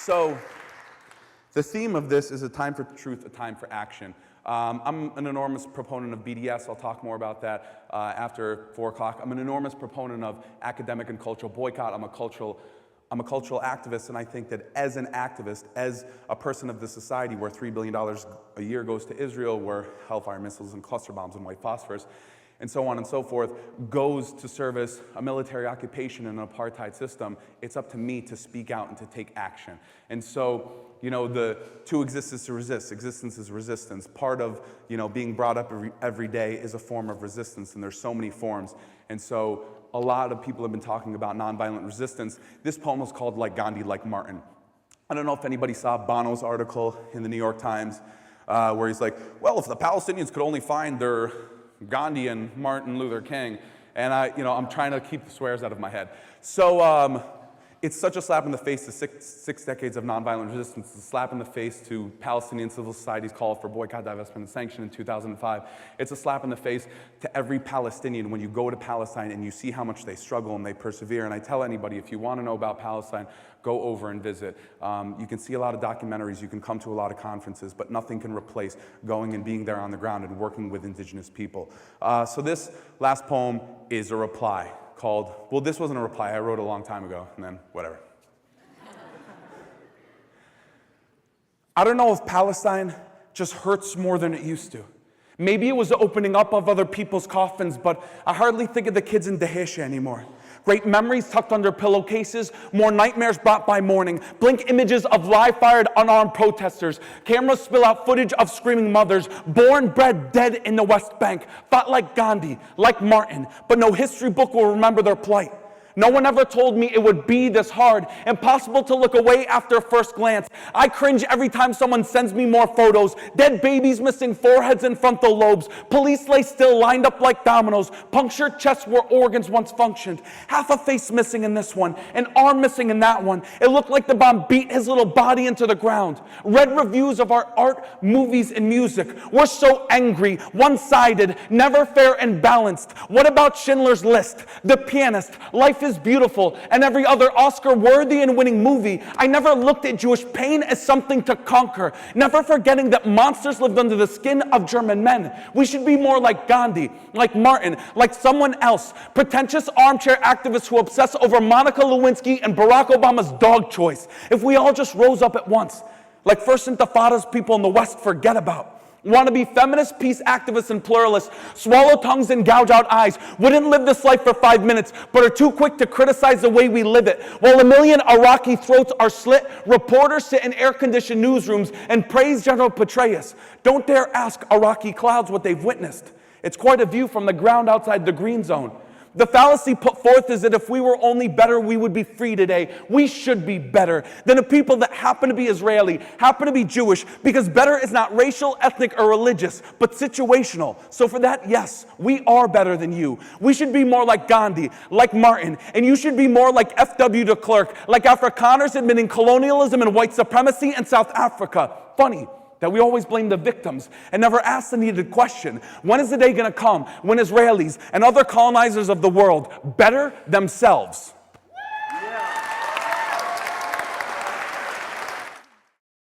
So the theme of this is a time for truth, a time for action. I'm an enormous proponent of BDS. I'll talk more about that after 4 o'clock. I'm an enormous proponent of academic and cultural boycott. I'm a cultural activist, and I think that as an activist, as a person of the society where $3 billion a year goes to Israel, where hellfire missiles and cluster bombs and white phosphorus and so on and so forth goes to service a military occupation and an apartheid system, it's up to me to speak out and to take action. And so, you know, the to exist is to resist. Existence is resistance. Part of, you know, being brought up every day is a form of resistance, and there's so many forms. And so a lot of people have been talking about nonviolent resistance. This poem is called Like Ghandi, Like Martin. I don't know if anybody saw Bono's article in the New York Times where he's like, well, if the Palestinians could only find their Gandhi and Martin Luther King, and I'm trying to keep the swears out of my head. So it's such a slap in the face to six decades of nonviolent resistance. It's a slap in the face to Palestinian civil society's call for boycott, divestment, and sanction in 2005. It's a slap in the face to every Palestinian when you go to Palestine and you see how much they struggle and they persevere. And I tell anybody, if you want to know about Palestine, go over and visit. You can see a lot of documentaries, you can come to a lot of conferences, but nothing can replace going and being there on the ground and working with indigenous people. So this last poem is a reply called, well, this wasn't a reply, I wrote a long time ago, and then whatever. I don't know if Palestine just hurts more than it used to. Maybe it was the opening up of other people's coffins, but I hardly think of the kids in Dahish anymore. Great memories tucked under pillowcases, more nightmares brought by morning, blink images of live-fired unarmed protesters, cameras spill out footage of screaming mothers, born, bred, dead in the West Bank, fought like Gandhi, like Martin, but no history book will remember their plight. No one ever told me it would be this hard, impossible to look away after a first glance. I cringe every time someone sends me more photos. Dead babies missing foreheads and frontal lobes. Police lay still lined up like dominoes. Punctured chests where organs once functioned. Half a face missing in this one. An arm missing in that one. It looked like the bomb beat his little body into the ground. Read reviews of our art, movies, and music. We're so angry, one-sided, never fair and balanced. What about Schindler's List? The Pianist, Life is Beautiful, and every other Oscar-worthy and winning movie. I never looked at Jewish pain as something to conquer, never forgetting that monsters lived under the skin of German men. We should be more like Gandhi, like Martin, like someone else, pretentious armchair activists who obsess over Monica Lewinsky and Barack Obama's dog choice. If we all just rose up at once, like First Intifada's people in the West forget about. Want to be feminists, peace activists, and pluralists, swallow tongues and gouge out eyes, wouldn't live this life for 5 minutes, but are too quick to criticize the way we live it. While a million Iraqi throats are slit, reporters sit in air-conditioned newsrooms and praise General Petraeus. Don't dare ask Iraqi clouds what they've witnessed. It's quite a view from the ground outside the green zone. The fallacy put forth is that if we were only better, we would be free today. We should be better than the people that happen to be Israeli, happen to be Jewish, because better is not racial, ethnic, or religious, but situational. So for that, yes, we are better than you. We should be more like Gandhi, like Martin, and you should be more like F.W. de Klerk, like Afrikaners admitting colonialism and white supremacy in South Africa. Funny that we always blame the victims and never ask the needed question. When is the day going to come when Israelis and other colonizers of the world better themselves?